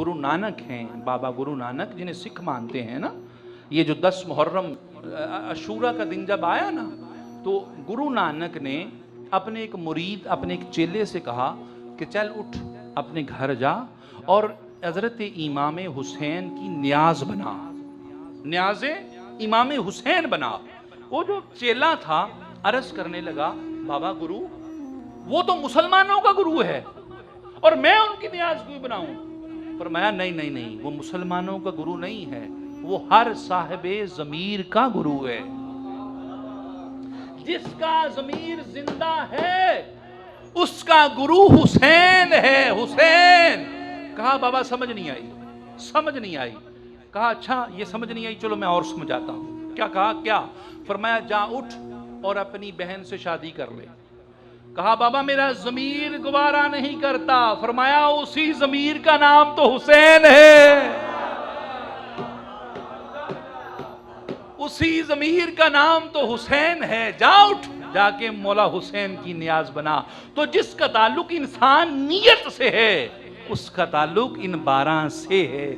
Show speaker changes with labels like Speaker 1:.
Speaker 1: गुरु नानक हैं, बाबा गुरु नानक जिन्हें सिख मानते हैं ना, ये जो 10 मुहर्रम अशूरा का दिन जब आया ना, तो गुरु नानक ने अपने एक मुरीद, अपने एक चेले से कहा कि चल उठ अपने घर जा और हज़रत इमाम हुसैन की न्याज बना, न्याज इमाम हुसैन बना। वो जो चेला था अर्ज करने लगा, बाबा गुरु वो तो मुसलमानों का गुरु है और मैं उनकी न्याज क्यों बनाऊं? फरमाया नहीं नहीं नहीं, वो मुसलमानों का गुरु नहीं है, वो हर साहिबे ज़मीर का गुरु है। जिसका ज़मीर जिंदा है उसका गुरु हुसैन है, हुसैन। कहा बाबा समझ नहीं आई, समझ नहीं आई। कहा अच्छा ये समझ नहीं आई, चलो मैं और समझाता हूं। क्या कहा? क्या? फरमाया जा उठ और अपनी बहन से शादी कर ले। कहा बाबा मेरा ज़मीर गवारा नहीं करता। फरमाया उसी ज़मीर का नाम तो हुसैन है, उसी ज़मीर का नाम तो हुसैन है। जा उठ, जाके मौला हुसैन की नियाज बना। तो जिसका ताल्लुक इंसान नियत से है उसका ताल्लुक इन 12 से है।